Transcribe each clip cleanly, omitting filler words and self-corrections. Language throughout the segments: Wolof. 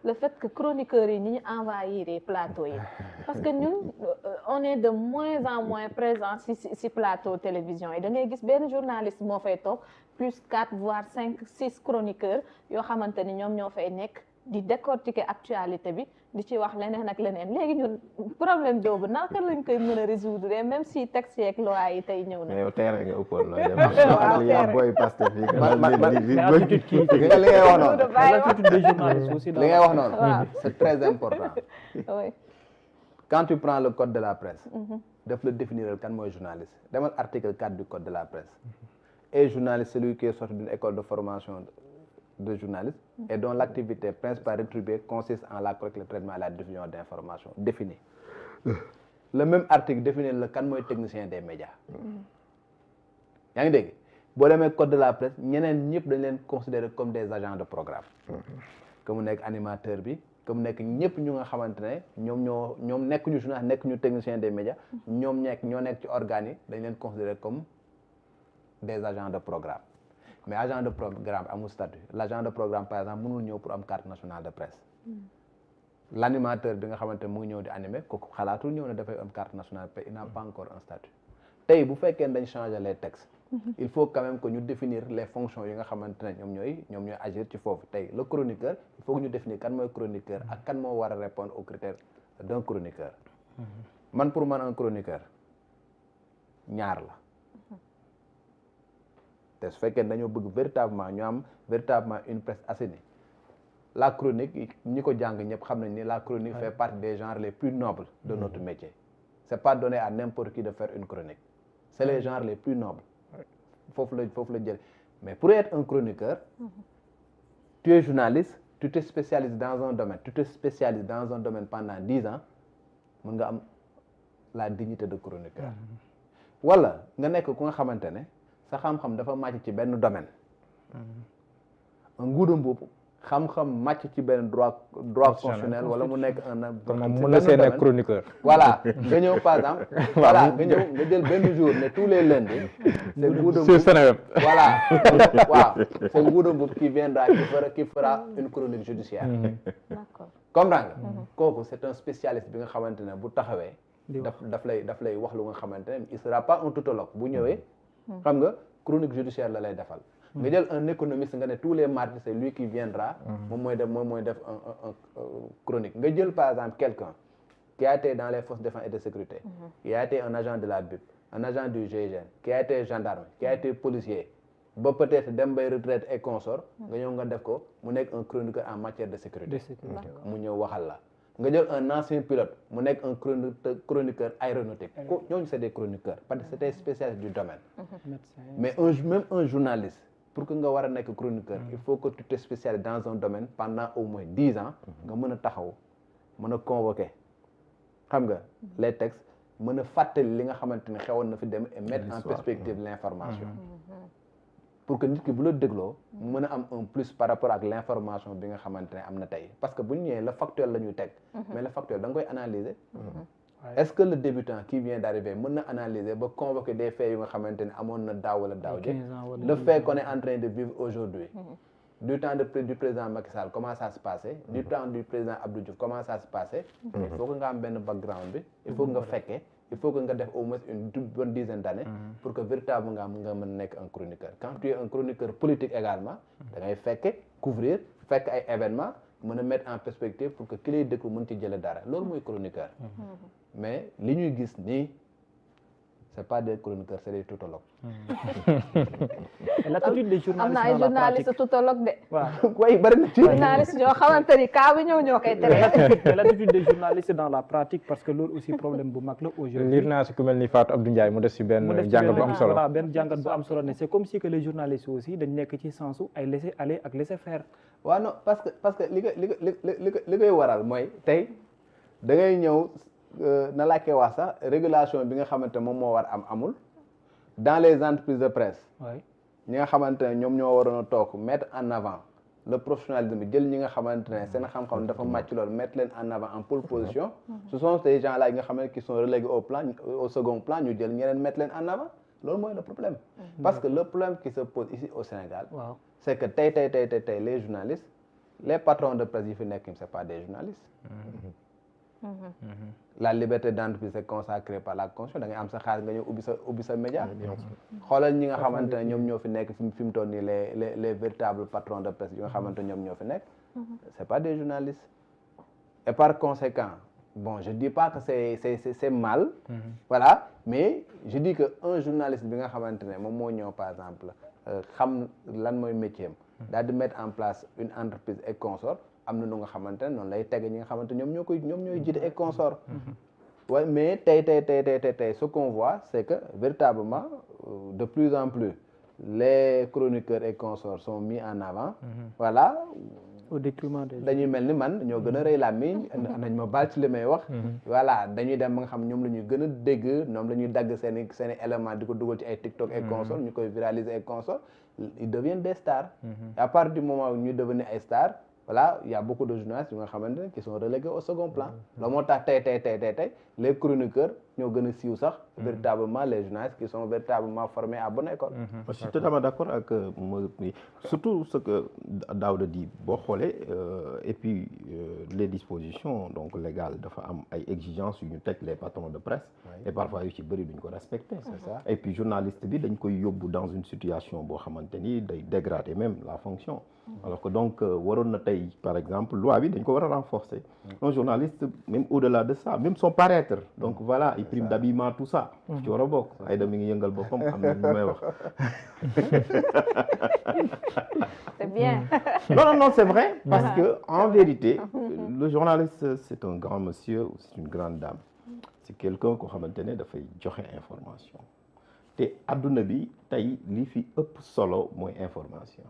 le fait que chroniqueurs yi ñi envahir plateau yi parce que ñun on est de moins en moins présent si plateau télévision yi da ngay gis benn journaliste moo fay toog plus 4 voire 5 6 chroniqueurs yoo xamante ni ñoom ñoo fay nekk di décortiquer actualité bi di ci wax leneen ak leneen léegi ñun problème boobu naka lañ koy mën a résoudre même si texte yeeg loi yi tey ñëw na. mais yow teere nga ëppoon la waaw yow booy Pastef yi li ngay wax noonu l'attitude des journalistes aussi li ngay wax noonu c'est très important. oui. Quand tu prends le code de la presse daf la définir kan mooy journaliste demal article 4 du code de la presse et journaliste celui qui est sorti d'une école de formation de journaliste et dont l'activité principale rétribuée consiste en la collecte, le traitement et la diffusion d'informations défini. Le même article définit le kan mooy technicien des médias. yaa ngi dégg boo demee code de la presse ñeneen ñëpp dañ leen considérer comme des agents de programme. que mu nekk animateur bi que mu nekk ñëpp ñu nga xamante ne ñoom nekk ñu journaliste nekk ñu technicien des médias ñoo nekk ci organes yi dañ leen considérer comme des agents de programme. mais agent de programme amul statut l'agent de programme par exemple mënul ñëw pour am carte nationale de presse l'animateur bi nga xamante ne mu ngi ñëw di animer kooku xalaatul ñëw ne dafay am carte nationale de presse il n'a pas encore un statut tey bu fekkee dañ changer les textes il faut quand même que ñu définir les fonctions yi nga xamante ne ñoom ñooy agir ci foofu tey le chroniqueur il faut que ñu définir kan mooy chroniqueur ak kan moo war a répondre aux critères d'un chroniqueur man pour man un chroniqueur ñaar la te su fekkee dañoo bëgg véritablement ñu am véritablement une presse assainie la chronique ñi ko jàng ñëpp xam nañ ni la chronique fait partie des genres les plus nobles de notre métier c'est pas donné à n'importe qui de faire une chronique c'est les genres les plus nobles foofu la jël mais pour être un chroniqueur tu es journaliste tu te spécialises dans un domaine pendant 10 ans mën nga am la dignité de chroniqueur wala nga nekk ku nga xamante ne sa xam-xam dafa màcc ci benn domaine nguuda mbubb xam-xam màcc ci benn droit constitutionnel wala mu nekk mën na see nekk chroniqueur voilà nga ñëw par exemple voilà nga jël benn jour ne tous les lundis c'est nguuda mbubb voilà waaw c'est nguuda mbubb qui viendra qui fera une chronique judiciaire d'accord comprends nga kooku c'est un spécialiste bi nga xamante ne bu taxawee daf lay wax lu nga xamante ne il sera pas un tautologue bu ñëwee xam nga chronique judiciaire la lay defal nga jël un économiste nga ne tous les mardis c'est lui qui viendra moom mooy def un chronique nga jël par exemple quelqu'un qui a été dans les forces de défense et de sécurité qui a été un agent de la BIP un agent du GIGN qui a été gendarme qui a été policier ba peut-être dem bay retraite et consort nga ñëw nga def ko mu nekk un chroniqueur en matière de sécurité mu ñëw waxal la nga jël un ancien pilote mu nekk un chroniqueur aéronautique ñooñu c'est des chroniqueurs parce que c'est des spécialistes du domaine mais même un journaliste pour que nga war a nekk chroniqueur il faut que tu te spécialises dans un domaine pendant au moins 10 ans nga mën a taxaw mën a convoquer xam nga les textes mën a fàttali li nga xamante ne xewoon na fi dem et mettre en perspective l'information pour que nit ki bu la dégloo mën a am un plus par rapport ak l'information bi nga xamante ne am na tey parce que bu ñu ñëwee le factuel la ñuy teg mais le factuel da nga koy analyser est-ce que le débutant qui vient d'arriver mën na analyser ba convoquer des faits yu nga xamante ne amoon na daaw wala daaw jëkk le fait qu'on est en train de vivre aujourd'hui du temps du président Macky Sall comment ça se passait du temps du président Abdou Diouf comment ça se passait il faut que nga am benn background bi il faut que nga fekkee il faut que nga def au moins une bonne dizaine d'années pour que véritablement nga mën nekk un chroniqueur quand tu es un chroniqueur politique également da ngay fekke couvrir fekk ay événements mën a mettre en perspective pour que ki lay dëkk mën ci jële dara loolu mooy chroniqueur mais li ñuy gis nii c'est pas des chroniqueurs c'est des tautologues. L'attitude des journalistes am na ay journalistes tautologues de. waaw way bari na ci. journalistes ñoo xamante ni kaa bi ñoo koy tere. L'attitude des journalistes dans la pratique parce que loolu aussi problème bu mag la aujourd'hui. liir naa si ku mel ni Fatou Abdou Ndiaye mu def si benn jàngat bu am solo. voilà benn jàngat bu am solo ne c'est comme si que les journalistes aussi dañ nekk ci sensu ay laisser aller ak laisser faire. waaw non parce que li koy waral mooy tey da ngay ñëw. na laa koy wax sax régulation bi nga xamante moom moo war amul dans les entreprises de presse ñi nga xamante ne ñoom ñoo waroon a toog mettre en avant le professionnalisme jël ñi nga xamante ne seen xam-xam dafa màcc loolu mettre leen en avant en pole position ce sont ces gens là yi nga xam ne qui sont relégués au second plan ñu jël ñeneen mettre leen en avant loolu mooy le problème parce que le problème qui se pose ici au Sénégal c'est que tey les journalistes les patrons de presse yi fi nekk c'est pas des journalistes. La liberté d'entreprise c'est consacré par la Constitution da ngay am sa xaalis nga ñëw ubbi sa média. xoolal ñi nga xamante ne ñoom ñoo fi nekk fi mu toll nii les véritables patrons de presse yi nga xamante ñoom ñoo fi nekk. c'est pas des journalistes. Et par conséquent bon je dis pas que c'est mal. Voilà mais je dis que un journaliste bi nga xamante ne moom moo ñëw par exemple xam lan mooy métier am. daal di mettre en place une entreprise et consort am na nu nga xamante ne noonu lay tege ñi nga xamante ñoom ñooy jiite et consort. Ouais, mais tey ce qu'on voit c'est que véritablement de plus en plus les chroniqueurs et consorts sont mis en avant. Voilà. Au détriment des dañuy mel ni man ñoo gën a rëy làmmiñ nañ ma baal ci li may wax. Voilà dañuy dem ba nga xam ñoom la ñuy gën a dégg ñoom la ñuy dagg seen i éléments di ko dugal ci ay TikTok et consorts ñu koy viraliser et consorts ils deviennent des stars. À partir du moment où ñu devenir ay stars voilà il y a beaucoup de journalistes yu nga xamante ne qui sont relégués au second plan. loolu moo tax tey les chroniqueurs ñoo gën a siiw sax. véritablement les journalistes qui sont véritablement formés à bonne école. Je suis totalement d'accord ak surtout ce que Daouda dit boo xoolee et puis les dispositions donc légales dafa am ay exigences yu ñu teg les patrons de presse. et parfois yu ci bëri duñ ko respecter. c'est ça et puis journaliste bi dañ koy yóbbu dans une situation boo xamante ni day dégrader même la fonction. alors que donc waroon na tey par exemple loi bi dañ ko war a renforcer. un journaliste même au-delà de ça même son paraître donc voilà il prime d'habillement tout ça. ci war a bokk Aïda mi ngi yëngal boppam xam na lu may wax. c'est bien. non c'est vrai parce que en vérité le journaliste c'est un grand monsieur ou c'est une grande dame c'est quelqu'un koo xamante ne dafay joxe information te adduna bi tey li fi ëpp solo mooy information.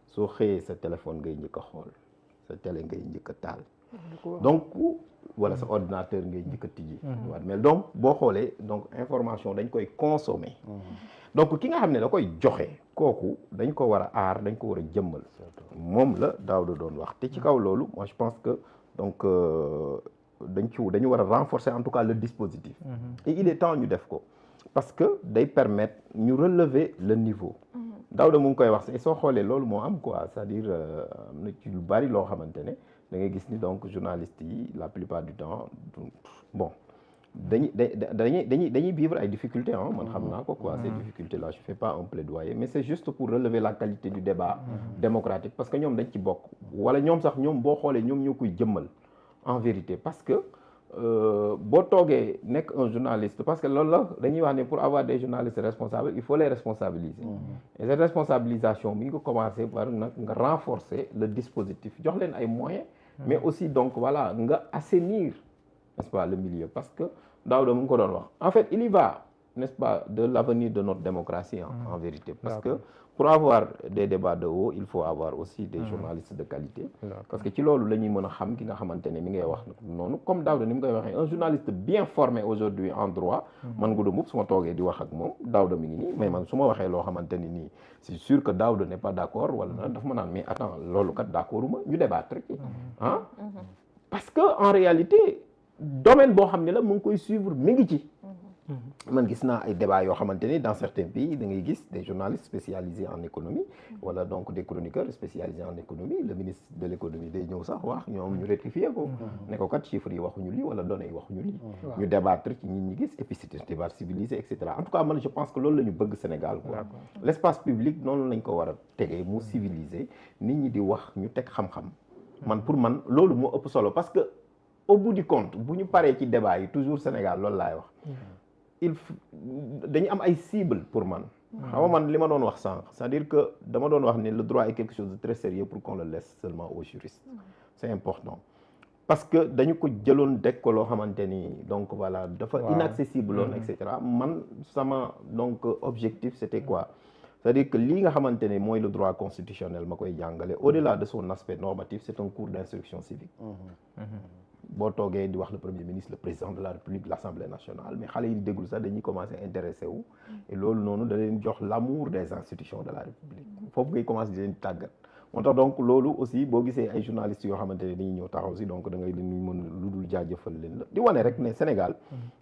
soo xëyee sa téléphone ngay njëkk a xool sa télé ngay njëkk a taal. donc wala sa ordinateur ngay njëkk a tijji. mais donc boo xoolee donc information dañ koy consommer. donc ki nga xam ne da koy joxe kooku dañ ko war a aar dañ ko war a jëmmal. moom la Daouda doon wax te ci kaw loolu moi je pense que donc dañu war a renforcer en tout cas le dispositif. et il est temps ñu def ko parce que day permettre ñu relever le niveau. Daouda mu ngi koy wax soo xoolee loolu moo am quoi c'est-à-dire am na ci lu bari loo xamante ne da ngay gis ni donc journalistes yi la plupart du temps bon dañuy vivre ay difficultés ah man xam naa ko quoi ces difficultés là je fais pas un plaidoyer mais c'est juste pour relever la qualité du débat démocratique parce que ñoom dañ ci bokk wala ñoom sax ñoom boo xoolee ñoom ñoo koy jëmmal en vérité parce que boo toogee nekk un journaliste parce que loolu la dañuy wax ne pour avoir des journalistes responsables il faut les responsabiliser. et cette responsabilisation mi ngi ko commencer par nag nga renforcer le dispositif jox leen ay moyens. mais aussi donc voilà nga assainir n'est-ce pas le milieu parce que Daouda mu ngi ko doon wax en fait il y va n'est-ce pas de l'avenir de notre démocratie en vérité parce que pour avoir des débats de haut il faut avoir aussi des journalistes de qualité parce que ci loolu la ñuy mën a xam ki nga xamante ne mi ngay wax noonu comme Daouda ni mu koy waxee un journaliste bien formé aujourd'hui en droit man Ngouda Mboup su ma toogee di wax ak moom Daouda mi ngi nii mais man su ma waxee loo xamante ni nii c'est sûr que Daouda n'est pas d'accord wala na dafa ma naan mais attends loolu kat d'accorduma ñu débattre ci ah parce que en réalité domaine boo xam ne la mu ngi koy suivre mi ngi ci man gis naa ay débats yoo xamante ni dans certains pays da ngay gis des journalistes spécialisés en économie wala donc des chroniqueurs spécialisés en économie le ministre de l'économie day ñëw sax wax ñoom ñu rectifier ko ne ko kat chiffres yi waxuñu lii wala données yi waxuñu lii ñu débattre ci ñi gis et puis c'est un débat civilisé et cetera en tout cas man je pense que loolu la ñu bëgg Sénégal quoi l'espace public noonu lañ ko war a tegee mu civilisé nit ñi di wax ñu teg xam-xam man pour man loolu moo ëpp solo parce que au bout du compte bu ñu paree ci débat yi toujours Sénégal loolu laay wax dañu am ay cibles pour man xam nga man li ma doon wax sànq c'est-à-dire que dama doon wax ne le droit est quelque chose de très sérieux pour qu'on le laisse seulement aux juristes c'est important parce que dañu ko jëloon deg ko loo xamante ni donc voilà dafa inaccessible loon et cetera man sama donc objectif c'était quoi c'est-à-dire que lii nga xamante ne mooy le droit constitutionnel ma koy jàngale au-delà de son aspect normatif c'est un cours d'instruction civique boo toogee di wax le premier ministre le président de la République l'Assemblée nationale mais xale yi di déglu sax dañuy commencer intéressé wu et loolu noonu da leen jox l'amour des institutions de la République foofu ngay commencer di leen tàggat moo tax donc loolu aussi boo gisee ay journalistes yoo xamante ne dañuy ñëw taxaw si donc da ngay leen mën lu dul jaajëfal leen la di wane rek ne Sénégal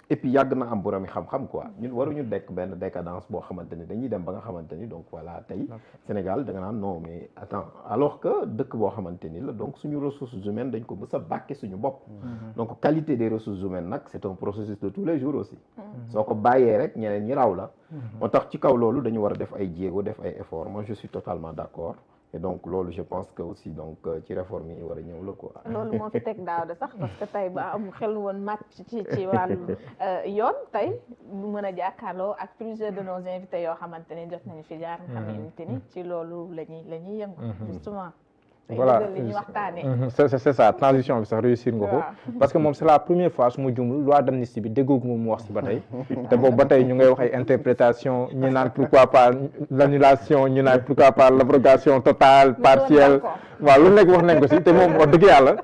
et puis yàgg na am borom xam-xam quoi ñun waruñu dekk benn décadence boo xamante ne dañuy dem ba nga xamante ni donc voilà tey Sénégal da nga naan non mais attends alors que dëkk boo xamante ni la donc suñu ressources humaines dañ ko mës a bàkke suñu bopp donc qualité des ressources humaines nag c'est un processus de tous les jours aussi soo ko bàyyee rek ñeneen ñi raw la moo tax ci kaw loolu dañu war a def ay jéego def ay efforts moi je suis totalement d'accord et donc loolu je pense que aussi donc ci réforme yi war a ñëw la quoi. loolu moo fi teg daaw de sax parce que tey ba am xel woon màcc ci wàllu yoon tey ñu mën a jàkkaarloo ak plusieurs de nos invités yoo xamante ne jot nañu fi jaar nga xamante ni ci loolu la ñuy yëngu justement voilà li ñuy waxtaanee c'est ça transition bi sax réussir nga ko parce que moom c'est la première fois su ma jumul loi d'amnistie bi déggoogu moom mu wax si ba tey te boobu ba tey ñu ngay wax ay interprétation ñi naan pourquoi pas l'annulation ñu naan pourquoi pas l'abrogation totale partielle waaw lu nekk wax nañ ko si te moom wax dëgg yàlla